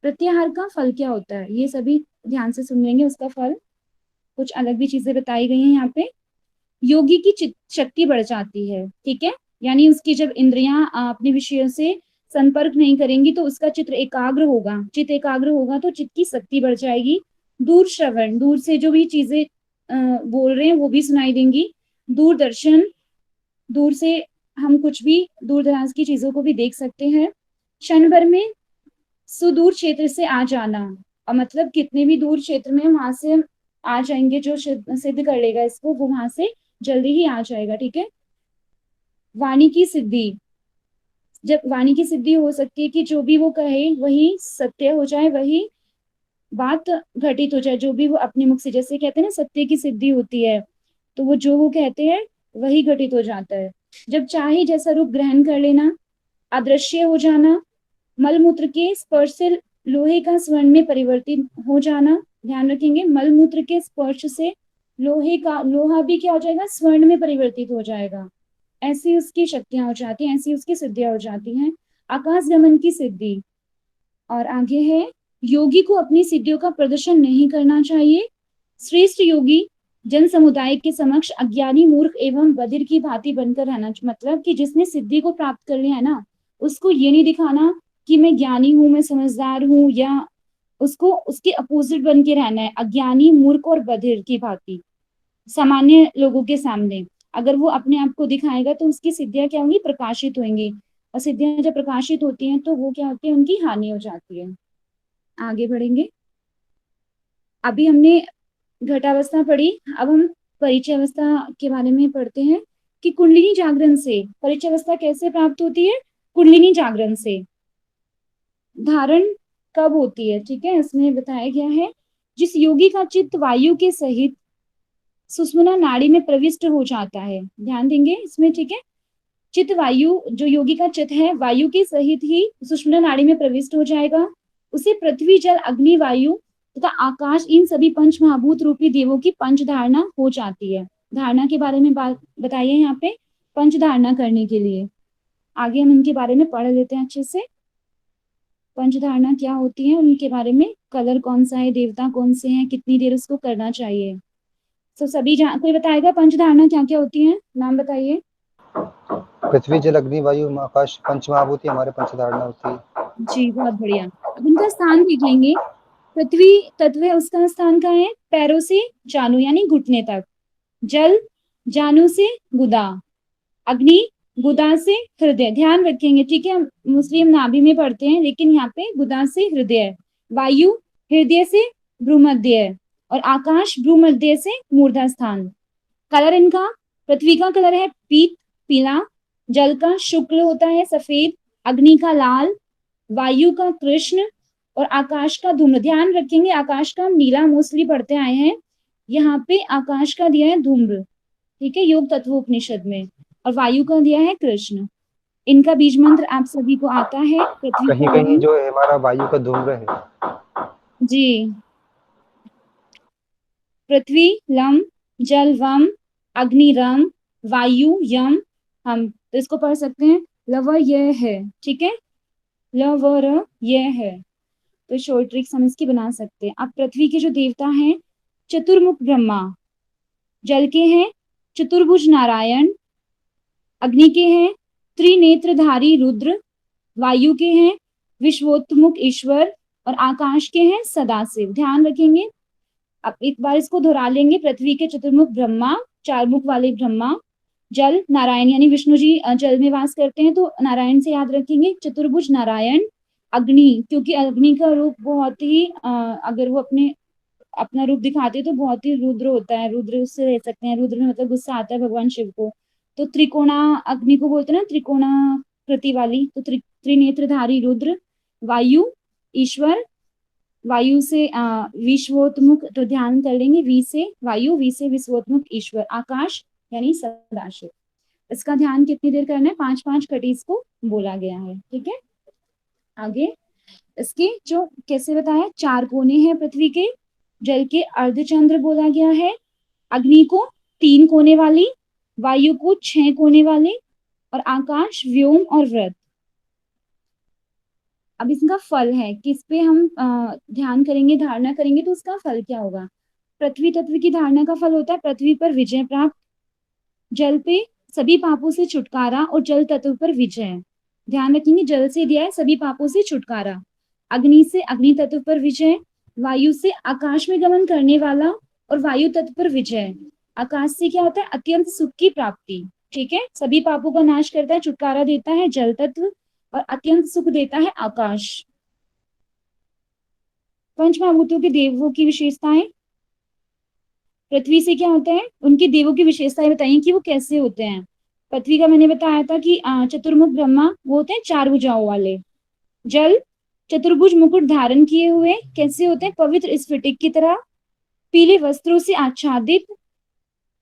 प्रत्याहार का फल क्या होता है ये सभी ध्यान से सुन लेंगे। उसका फल कुछ अलग भी चीजें बताई गई हैं यहाँ पे। योगी की चित्त शक्ति बढ़ जाती है, ठीक है, यानी उसकी जब इंद्रियां अपने विषयों से संपर्क नहीं करेंगी तो उसका चित्र एकाग्र होगा, चित्त एकाग्र होगा तो चित्त की शक्ति बढ़ जाएगी। दूर श्रवण, दूर से जो भी चीजें बोल रहे हैं वो भी सुनाई देंगी। दूरदर्शन, दूर से हम कुछ भी दूर दराज की चीजों को भी देख सकते हैं। क्षण भर में सुदूर क्षेत्र से आ जाना, और मतलब कितने भी दूर क्षेत्र में वहां से हम आ जाएंगे, जो सिद्ध कर लेगा इसको वो वहां से जल्दी ही आ जाएगा, ठीक है। वाणी की सिद्धि, जब वाणी की सिद्धि हो सकती है कि जो भी वो कहे वही सत्य हो जाए, वही बात घटित हो जाए, जो भी वो अपने मुख से, जैसे कहते हैं ना सत्य की सिद्धि होती है, तो वो जो वो कहते हैं वही घटित हो जाता है। जब चाहे जैसा रूप ग्रहण कर लेना, अदृश्य हो जाना, मलमूत्र के स्पर्श से लोहे का स्वर्ण में परिवर्तित हो जाना। ध्यान रखेंगे, मलमूत्र के स्पर्श से लोहा भी क्या हो जाएगा, स्वर्ण में परिवर्तित हो जाएगा। ऐसी उसकी शक्तियां हो जाती हैं, ऐसी उसकी सिद्धियां हो जाती हैं। आकाश गमन की सिद्धि, और आगे है योगी को अपनी सिद्धियों का प्रदर्शन नहीं करना चाहिए। श्रेष्ठ योगी जन समुदाय के समक्ष अज्ञानी मूर्ख एवं बधिर की भांति बनकर रहना, मतलब कि जिसने सिद्धि को प्राप्त कर लिया है ना उसको ये नहीं दिखाना कि मैं ज्ञानी हूं, मैं समझदार हूं, या उसको उसके अपोजिट बन के रहना है, अज्ञानी मूर्ख और बधिर की भांति सामान्य लोगों के सामने। अगर वो अपने आप को दिखाएगा तो उसकी सिद्धियां क्या होंगी, प्रकाशित होंगी, और सिद्धियां जब प्रकाशित होती हैं तो वो क्या होती है, उनकी हानि हो जाती है। आगे बढ़ेंगे। अभी हमने घटावस्था पढ़ी, अब हम परिचय अवस्था के बारे में पढ़ते हैं कि कुंडलिनी जागरण से परिचय अवस्था कैसे प्राप्त होती है। कुंडलिनी जागरण से धारण कब होती है, ठीक है, इसमें बताया गया है जिस योगी का चित्त वायु के सहित सुषुम्ना नाड़ी में प्रविष्ट हो जाता है। ध्यान देंगे इसमें, ठीक है, चित्त वायु, जो योगी का चित्त है वायु के सहित ही सुषुम्ना नाड़ी में प्रविष्ट हो जाएगा, उसे पृथ्वी जल अग्नि वायु तथा आकाश, इन सभी पंच महाभूत रूपी देवों की पंच धारणा हो जाती है। धारणा के बारे में बात बताइए यहाँ पे, पंच धारणा करने के लिए। आगे हम इनके बारे में पढ़ लेते हैं अच्छे से। पंचधारणा क्या होती है, उनके बारे में, कलर कौन सा है, देवता कौन से हैं, कितनी देर उसको करना चाहिए। तो सभी कोई बताएगा पंचधारणा क्या क्या होती है, नाम बताइए। पृथ्वी जल अग्नि वायु आकाश पंच महाभूत ही हमारे पंचधारणा होती है। जी बहुत बढ़िया। अब इनका स्थान देख लेंगे। पृथ्वी तत्व है, उसका स्थान कहाँ है, पैरों से जानु यानी घुटने तक। जल, जानु से गुदा। अग्नि, गुदा से हृदय, ध्यान रखेंगे ठीक है, मुस्लिम नाभि में पढ़ते हैं लेकिन यहाँ पे गुदा से हृदय। वायु, हृदय से भ्रूमध्य, और आकाश भ्रूमध्य से मूर्धा स्थान। कलर इनका, पृथ्वी का कलर है पीत पीला, जल का शुक्ल होता है सफेद, अग्नि का लाल, वायु का कृष्ण, और आकाश का धूम्र। ध्यान रखेंगे आकाश का हम नीला मोस्टली पढ़ते आए हैं, यहाँ पे आकाश का दिया है धूम्र, ठीक है, योग तत्वोपनिषद में। और वायु का दिया है कृष्ण। इनका बीज मंत्र आप सभी को आता है, पृथ्वी कहीं का कहीं ओम। जो हमारा वायु का धूम्र है। जी, पृथ्वी लम, जल वम, अग्नि रम, वायु यम, हम तो इसको पढ़ सकते हैं लव यह है, ठीक है, लवर यह है। तो शॉर्ट ट्रिक्स हम इसकी बना सकते हैं। अब पृथ्वी के जो देवता हैं, चतुर्मुख ब्रह्मा। जल के हैं चतुर्भुज नारायण। अग्नि के हैं त्रिनेत्रधारी रुद्र। वायु के हैं विश्वोत्मुख ईश्वर। और आकाश के हैं सदाशिव। ध्यान रखेंगे, अब एक बार इसको दोहरा लेंगे। पृथ्वी के चतुर्मुख ब्रह्मा, चार मुख वाले ब्रह्मा। जल, नारायण यानी विष्णु जी जल में वास करते हैं तो नारायण से याद रखेंगे, चतुर्भुज नारायण। अग्नि, क्योंकि अग्नि का रूप बहुत ही अगर वो अपना रूप दिखाते तो बहुत ही रुद्र होता है, रुद्र उससे रह सकते हैं, रुद्र में मतलब गुस्सा आता है भगवान शिव को। तो त्रिकोणा अग्नि को बोलते हैं ना, त्रिकोणा कृति वाली, तो त्रिनेत्रधारी रुद्र। वायु, ईश्वर, वायु से विश्वोत्मुख, तो ध्यान कर लेंगे, वी से वायु, वी से विश्वोत्मुख ईश्वर। आकाश यानी सदाशिव। इसका ध्यान कितनी देर करना है, 5-5 कटी इसको बोला गया है, ठीक है। आगे इसके जो कैसे बताया, चार कोने हैं पृथ्वी के। जल के अर्धचंद्र बोला गया है, अग्नि को 3 कोने वाली, वायु को 6 कोने वाले, और आकाश व्योम और वृत्त। अब इसका फल है, किस पे हम ध्यान करेंगे, धारणा करेंगे तो उसका फल क्या होगा। पृथ्वी तत्व की धारणा का फल होता है पृथ्वी पर विजय प्राप्त, जल पे सभी पापों से छुटकारा, और जल तत्व पर विजय। ध्यान रखेंगे, जल से दिया है सभी पापों से छुटकारा, अग्नि से अग्नि तत्व पर विजय, वायु से आकाश में गमन करने वाला, और वायु तत्व पर विजय। आकाश से क्या होता है, अत्यंत सुख की प्राप्ति, ठीक है, सभी पापों का नाश करता है, छुटकारा देता है जल तत्व, और अत्यंत सुख देता है आकाश। पंच महाभूतों के देवों की विशेषताएं, पृथ्वी से क्या होता है, उनके देवों की विशेषताएं बताइए कि वो कैसे होते हैं। पृथ्वी का मैंने बताया था कि चतुर्मुख ब्रह्मा, वो होते हैं 4 भुजाओं वाले। जल, चतुर्भुज मुकुट धारण किए हुए, कैसे होते हैं, पवित्र स्फटिक की तरह, पीले वस्त्रों से आच्छादित,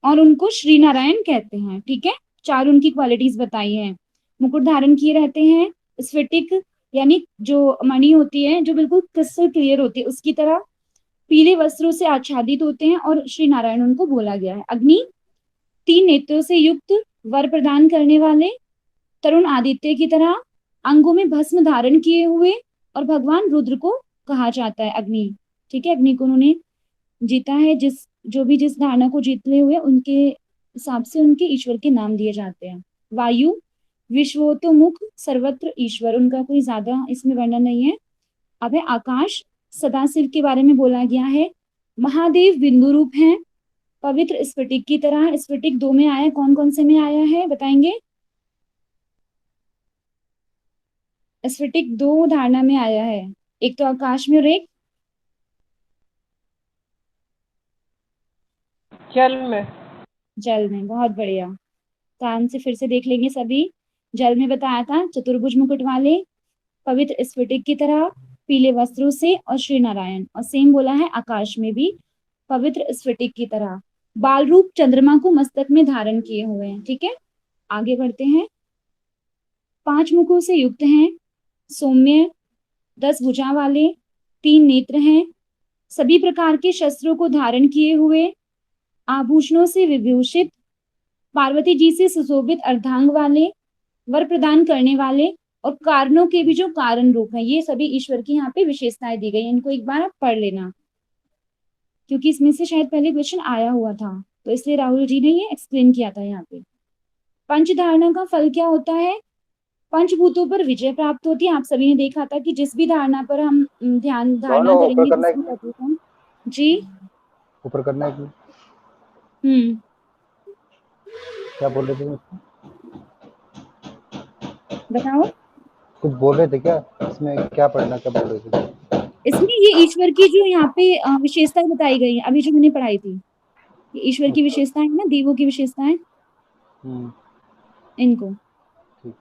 और उनको श्री नारायण कहते हैं, ठीक है। 4 उनकी क्वालिटीज बताई हैं। मुकुट धारण किए रहते हैं, स्फटिक यानी जो मणि होती है जो बिल्कुल क्रिस्टल क्लियर होती है उसकी तरह, पीले वस्त्रों से आच्छादित होते हैं, और श्री नारायण उनको बोला गया है। अग्नि, 3 नेत्रों से युक्त, वर प्रदान करने वाले, तरुण आदित्य की तरह, अंगों में भस्म धारण किए हुए, और भगवान रुद्र को कहा जाता है अग्नि, ठीक है। अग्नि को उन्होंने जीता है, जिस धारणा को जीतते हुए उनके हिसाब से उनके ईश्वर के नाम दिए जाते हैं। वायु, विश्वोत्तमुख सर्वत्र ईश्वर, उनका कोई ज्यादा इसमें वर्णन नहीं है। अब है आकाश, सदाशिव के बारे में बोला गया है। महादेव बिंदु रूप हैं, पवित्र स्फटिक की तरह। स्फटिक 2 में आया, कौन कौन से में आया है बताएंगे। स्फटिक 2 धारणा में आया है, एक तो आकाश में और एक जल में। जल में, बहुत बढ़िया। ध्यान से फिर से देख लेंगे सभी। जल में बताया था चतुर्भुज मुकुट वाले, पवित्र स्फटिक की तरह, पीले वस्त्रों से, और श्री नारायण। और सेम बोला है आकाश में भी, पवित्र स्फटिक की तरह, बाल रूप चंद्रमा को मस्तक में धारण किए हुए हैं, ठीक है। आगे बढ़ते हैं। 5 मुखों से युक्त हैं, सौम्य, 10 भुजा वाले, 3 नेत्र हैं, सभी प्रकार के शस्त्रों को धारण किए हुए, आभूषणों से विभूषित, पार्वती जी से सुशोभित अर्धांग वाले, वर प्रदान करने वाले, और कारणों के भी जो कारण रूप है, ये सभी ईश्वर की यहाँ पे विशेषताएं दी गई हैं। इनको एक बार आप पढ़ लेना, क्योंकि इसमें से शायद पहले क्वेश्चन आया हुआ था, तो इसलिए राहुल जी ने ये एक्सप्लेन किया था यहाँ पे। पंचधारणा का फल क्या होता है? पंचभूतों पर विजय प्राप्त होती है। आप सभी ने देखा था कि जिस भी धारणा पर हम ध्यान धारणा दोनों ऊपर करेंगे, करना जिस है भी कि तत्व को, जी, ऊपर करना है कि हम्म, क्या बोल रहे थे? बताओ। कुछ बोल रहे थे क्या? इसमें क्या पढ़ना, क्या बोल रहे थे? इसमें ये ईश्वर की जो यहाँ पे विशेषताएं बताई गई है, अभी जो मैंने पढ़ाई थी, ये ईश्वर की अच्छा। विशेषताएं है ना, देवों की विशेषताएं, हम्म। इनको। ठीक।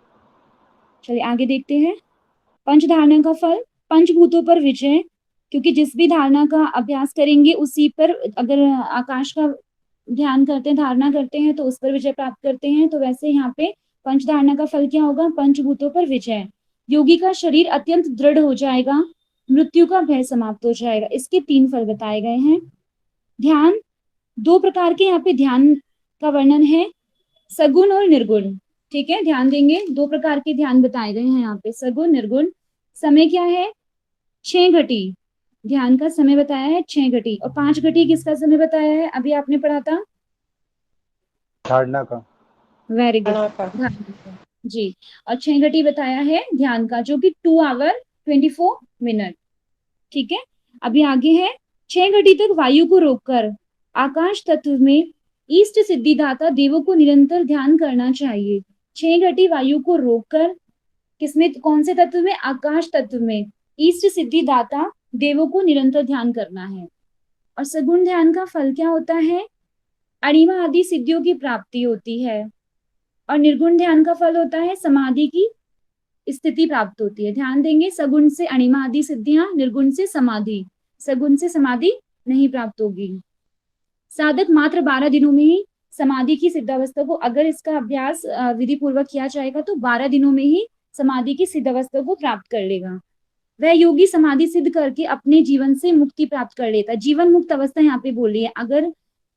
चलिए आगे देखते हैं। पंचधारणा का फल, पंचभूतों पर विजय, क्योंकि जिस भी धारणा का अभ्यास करेंगे उसी पर, अगर आकाश का ध्यान करते हैं, धारणा करते हैं, तो उस पर विजय प्राप्त करते हैं। तो वैसे यहाँ पे पंचधारणा का फल क्या होगा? पंचभूतों पर विजय। योगी का शरीर अत्यंत दृढ़ हो जाएगा, मृत्यु का भय समाप्त हो जाएगा। इसके 3 फल बताए गए हैं। ध्यान, 2 प्रकार के यहाँ पे ध्यान का वर्णन है, सगुण और निर्गुण। ठीक है, ध्यान देंगे, 2 प्रकार के ध्यान बताए गए हैं यहाँ पे, सगुण निर्गुण। समय क्या है? 6 घटी ध्यान का समय बताया है, 6 घटी। और 5 घटी किसका समय बताया है? अभी आपने पढ़ा था। धारणा का। वेरी गुड, धारणा का, जी। और 6 घटी बताया है ध्यान का, जो कि 2 आवर 24 मिनट। ठीक है, अभी आगे है, 6 घटी तक वायु को रोककर आकाश तत्व में इष्ट सिद्धिदाता देवों को निरंतर ध्यान करना चाहिए। 6 घटी वायु को रोककर, किसमें, कौन से तत्व में? आकाश तत्व में इष्ट सिद्धिदाता देवों को निरंतर ध्यान करना है। और सगुण ध्यान का फल क्या होता है? अणिमा आदि सिद्धियों की प्राप्ति होती है। और निर्गुण ध्यान का फल होता है समाधि की स्थिति प्राप्त होती है। ध्यान देंगे, सगुण से अणिमा आदि सिद्धियां, निर्गुण से समाधि। सगुण से समाधि नहीं प्राप्त होगी। साधक मात्र 12 दिनों में ही समाधि की सिद्धावस्था को, अगर इसका अभ्यास विधि पूर्वक किया जाएगा, तो 12 दिनों में ही समाधि की सिद्धावस्था को प्राप्त कर लेगा। वह योगी समाधि सिद्ध करके अपने जीवन से मुक्ति प्राप्त कर लेता है। जीवन मुक्त अवस्था यहाँ पे बोली है। अगर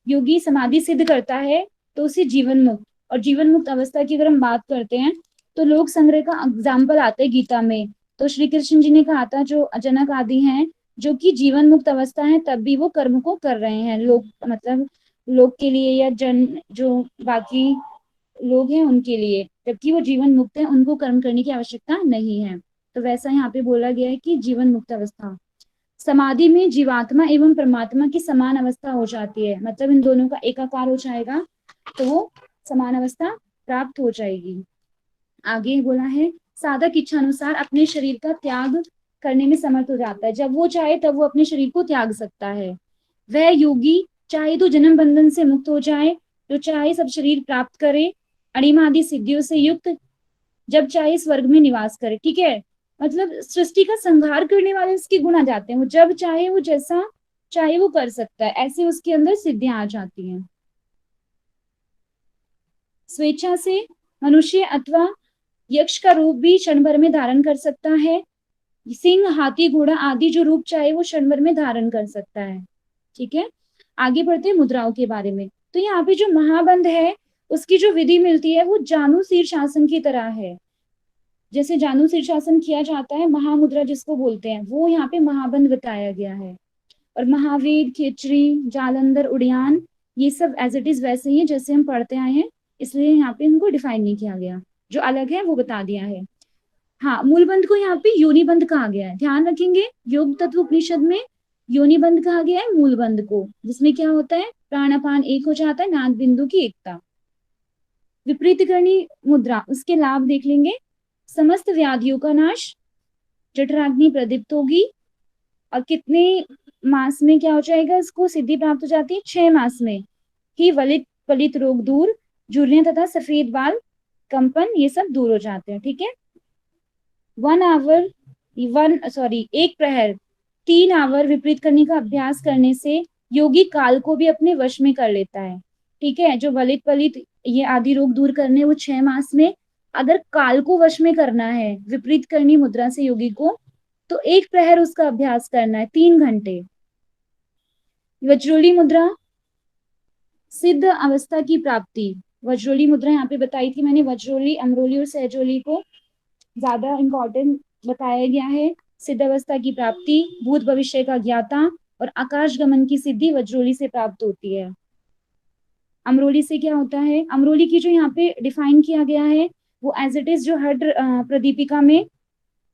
योगी समाधि सिद्ध करता है तो उसे जीवन मुक्त, और जीवन मुक्त अवस्था की अगर हम बात करते हैं, तो लोक संग्रह का एग्जाम्पल आता है गीता में। तो श्री कृष्ण जी ने कहा था, जो जनक आदि हैं, जो कि जीवन मुक्त अवस्था है, तब भी वो कर्म को कर रहे हैं, लोग मतलब लोग के लिए, या जन जो बाकी लोग हैं उनके लिए, जबकि वो जीवन मुक्त है, उनको कर्म करने की आवश्यकता नहीं है। तो वैसा यहाँ पे बोला गया है कि जीवन मुक्त अवस्था, समाधि में जीवात्मा एवं परमात्मा की समान अवस्था हो जाती है, मतलब इन दोनों का एकाकार हो जाएगा, तो वो समान अवस्था प्राप्त हो जाएगी। आगे बोला है, साधक इच्छा अनुसार अपने शरीर का त्याग करने में समर्थ हो जाता है। जब वो चाहे तब वो अपने शरीर को त्याग सकता है। वह योगी चाहे तो जन्म बंधन से मुक्त हो जाए, जो चाहे सब शरीर प्राप्त करे, अणिमा आदि सिद्धियों से युक्त, जब चाहे स्वर्ग में निवास करे। ठीक है, मतलब सृष्टि का संहार करने वाले उसके गुण आ जाते हैं। वो जब चाहे, वो जैसा चाहे वो कर सकता है, ऐसे उसके अंदर सिद्धियां आ जाती हैं। स्वेच्छा से मनुष्य अथवा यक्ष का रूप भी क्षण भर में धारण कर सकता है। सिंह, हाथी, घोड़ा आदि जो रूप चाहे वो क्षण भर में धारण कर सकता है। ठीक है, आगे बढ़ते हैं मुद्राओं के बारे में। तो यहाँ पे जो महाबंध है, उसकी जो विधि मिलती है वो जानु शीर्षासन की तरह है। जैसे जानु शीर्षासन किया जाता है, महामुद्रा जिसको बोलते हैं, वो यहाँ पे महाबंध बताया गया है। और महावीर, खिचड़ी, जालंधर, उड़ियान, ये सब एज इट इज वैसे ही है जैसे हम पढ़ते आए हैं, इसलिए यहाँ पे इनको डिफाइन नहीं किया गया। जो अलग है वो बता दिया है। हाँ, मूल बंध को यहाँ पे योनि बंध कहा गया है, ध्यान रखेंगे। योग तत्व उपनिषद में योनि बंध कहा गया है मूल बंध को, जिसमें क्या होता है, प्राणापान एक हो जाता है, नाद बिंदु की एकता। विपरीत करनी मुद्रा, उसके लाभ देख लेंगे। समस्त व्याधियों का नाश, जठराग्नि प्रदीप्त होगी। और कितने मास में क्या हो जाएगा, इसको सिद्धि प्राप्त हो जाती है? 6 मास में ही वलित पलित रोग दूर, झुर्रियां तथा सफेद बाल, कंपन, ये सब दूर हो जाते हैं। ठीक है, 1 प्रहर 3 आवर विपरीत करने का अभ्यास करने से योगी काल को भी अपने वश में कर लेता है। ठीक है, जो वलित पलित ये आदि रोग दूर करने, वो 6 मास में। अगर काल को वश में करना है विपरीत करनी मुद्रा से योगी को, तो 1 प्रहर उसका अभ्यास करना है, 3 घंटे। वज्रोली मुद्रा, सिद्ध अवस्था की प्राप्ति। वज्रोली मुद्रा यहाँ पे बताई थी मैंने, वज्रोली, अमरोली और सहजोली को ज्यादा इंपॉर्टेंट बताया गया है। सिद्ध अवस्था की प्राप्ति, भूत भविष्य का ज्ञाता और आकाश गमन की सिद्धि वज्रोली से प्राप्त होती है। अमरोली से क्या होता है, अमरोली की जो यहाँ पे डिफाइन किया गया है वो एज इट इज जो हर प्रदीपिका में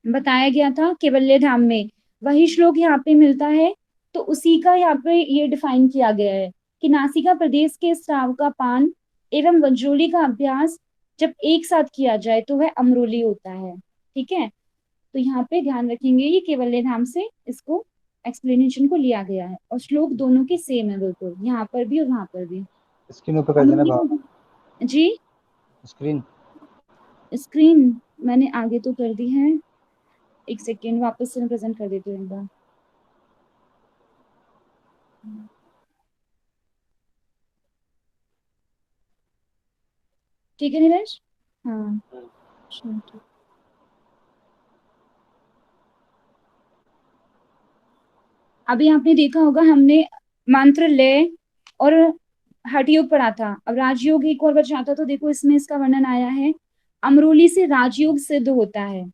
बताया गया था केवल्य धाम में, वही श्लोक यहाँ पे मिलता है। तो उसी का यहाँ पे ये डिफाइन किया गया है कि नासिका प्रदेश के स्राव का पान एवं वज्रोली का अभ्यास जब एक साथ किया जाए तो वह अमरोली होता है। ठीक है, तो यहाँ पे ध्यान रखेंगे ये केवल्य धाम से इसको एक्सप्लेनेशन को लिया गया है, और श्लोक दोनों के सेम है बिल्कुल, यहाँ पर भी और वहां पर भी। स्क्रीन ऊपर कर देना अमरोली भाव। जी, स्क्रीन। स्क्रीन मैंने आगे तो कर दी है, एक सेकेंड वापस से मैं प्रेजेंट कर देती हूँ एक बार। ठीक है नीरज, हाँ ठीक। अभी आपने देखा होगा हमने मंत्र लय और हठ योग पढ़ा था, अब राजयोग एक और बचाता, तो देखो इसमें इसका वर्णन आया है, अमरोली से राजयोग सिद्ध होता है।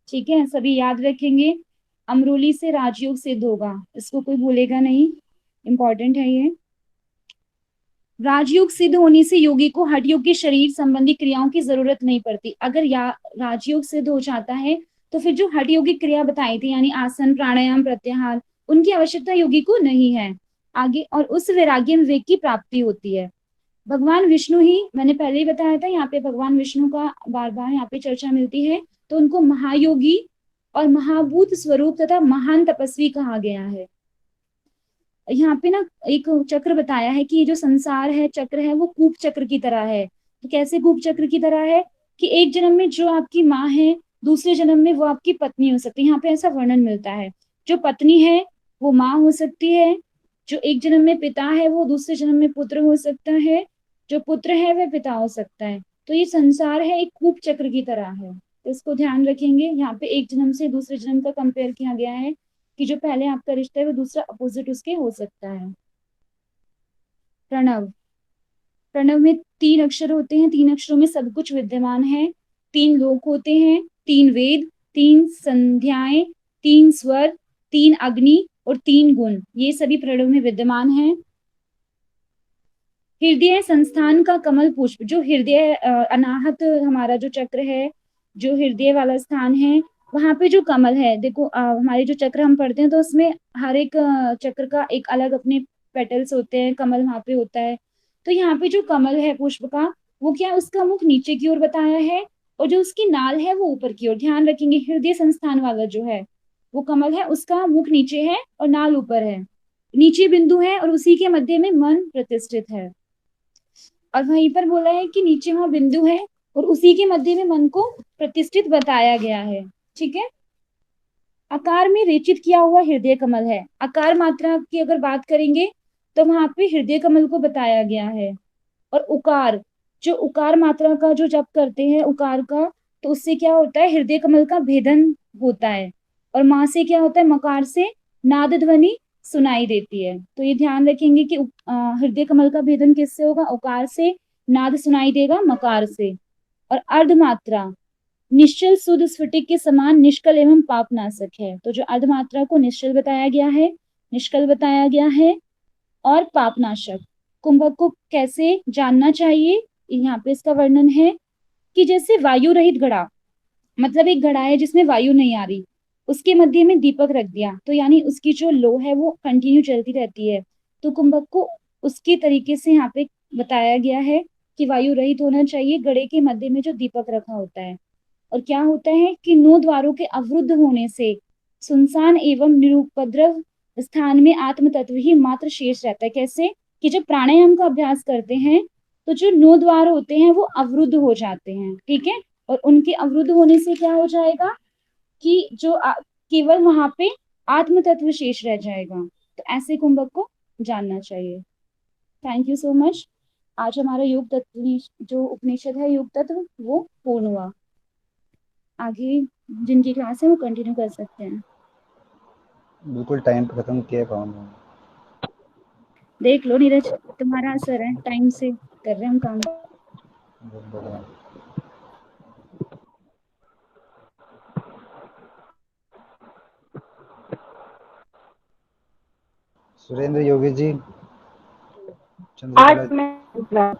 ठीक है, सभी याद रखेंगे, अमरोली से राजयोग सिद्ध होगा, इसको कोई भूलेगा नहीं, इंपॉर्टेंट है ये। राजयोग सिद्ध होने से योगी को हठ योग के शरीर संबंधी क्रियाओं की जरूरत नहीं पड़ती। अगर या राजयोग सिद्ध हो जाता है तो फिर जो हठ योगिक क्रिया बताई थी यानी आसन प्राणायाम प्रत्याहार, उनकी आवश्यकता योगी को नहीं है आगे, और उस वैराग्य विवेक की प्राप्ति होती है। भगवान विष्णु ही, मैंने पहले ही बताया था, यहाँ पे भगवान विष्णु का बार बार यहाँ पे चर्चा मिलती है, तो उनको महायोगी और महाभूत स्वरूप तथा महान तपस्वी कहा गया है। यहाँ पे ना एक चक्र बताया है कि ये जो संसार है, चक्र है, वो कूप चक्र की तरह है। तो कैसे कूप चक्र की तरह है कि एक जन्म में जो आपकी माँ है, दूसरे जन्म में वो आपकी पत्नी हो सकती है, यहाँ पे ऐसा वर्णन मिलता है। जो पत्नी है वो माँ हो सकती है, जो एक जन्म में पिता है वो दूसरे जन्म में पुत्र हो सकता है, जो पुत्र है वह पिता हो सकता है। तो ये संसार है एक कूप चक्र की तरह है, तो इसको ध्यान रखेंगे। यहाँ पे एक जन्म से दूसरे जन्म का कंपेयर किया गया है कि जो पहले आपका रिश्ता है वो दूसरा अपोजिट उसके हो सकता है। प्रणव, प्रणव में तीन अक्षर होते हैं, तीन अक्षरों में सब कुछ विद्यमान है। तीन लोक होते हैं, तीन वेद, तीन संध्याएं, तीन स्वर, तीन अग्नि और तीन गुण, ये सभी प्रणव में विद्यमान है। हृदय संस्थान का कमल पुष्प, जो हृदय अनाहत हमारा जो चक्र है, जो हृदय वाला स्थान है, वहां पे जो कमल है, देखो हमारे जो चक्र हम पढ़ते हैं तो उसमें हर एक चक्र का एक अलग अपने पेटल्स होते हैं, कमल वहां पे होता है। तो यहाँ पे जो कमल है पुष्प का, वो क्या है, उसका मुख नीचे की ओर बताया है, और जो उसकी नाल है वो ऊपर की ओर। ध्यान रखेंगे हृदय संस्थान वाला जो है वो कमल है, उसका मुख नीचे है और नाल ऊपर है, नीचे बिंदु है और उसी के मध्य में मन प्रतिष्ठित है। और वहीं पर बोला है कि नीचे वहां बिंदु है और उसी के मध्य में मन को प्रतिष्ठित बताया गया है। ठीक है, आकार में रेचित किया हुआ हृदय कमल है। आकार मात्रा की अगर बात करेंगे तो वहां पे हृदय कमल को बताया गया है। और उकार, जो उकार मात्रा का जो जप करते हैं उकार का, तो उससे क्या होता है, हृदय कमल का भेदन होता है। और माँ से क्या होता है, मकार से नाद ध्वनि सुनाई देती है। तो ये ध्यान रखेंगे कि हृदय कमल का भेदन किससे होगा, उकार से, नाद सुनाई देगा मकार से। और अर्ध मात्रा निश्चल शुद्ध स्फटिक के समान निष्कल एवं पापनाशक है। तो जो अर्ध मात्रा को निश्चल बताया गया है, निष्कल बताया गया है और पापनाशक। कुंभक को कैसे जानना चाहिए, यहाँ पे इसका वर्णन है कि जैसे वायु रहित घड़ा, मतलब एक घड़ा है जिसमें वायु नहीं आ रही, उसके मध्य में दीपक रख दिया तो यानी उसकी जो लो है वो कंटिन्यू चलती रहती है। तो कुंभक को उसके तरीके से यहाँ पे बताया गया है कि वायु रहित होना चाहिए, घड़े के मध्य में जो दीपक रखा होता है। और क्या होता है कि 9 द्वारों के अवरुद्ध होने से सुनसान एवं निरुपद्रव स्थान में आत्म तत्व ही मात्र शेष रहता है। कैसे कि जब प्राणायाम का अभ्यास करते हैं तो जो 9 द्वार होते हैं वो अवरुद्ध हो जाते हैं। ठीक है, और उनके अवरुद्ध होने से क्या हो जाएगा कि जो केवल वहां पे आत्म तत्व शेष रह जाएगा। तो ऐसे कुंभक को जानना चाहिए। Thank you so much. आज हमारा योग तत्व जो उपनिषद है योग तत्व वो पूर्ण हुआ। आगे जिनकी क्लास है वो कंटिन्यू कर सकते हैं। बिल्कुल टाइम पे खत्म किया काम। देख लो नीरज, तुम्हारा असर है, टाइम से कर रहे हैं हम काम। बहुत बढ़िया। सुरेंद्र योगी जी, चंद्रकला। आर्ट्स में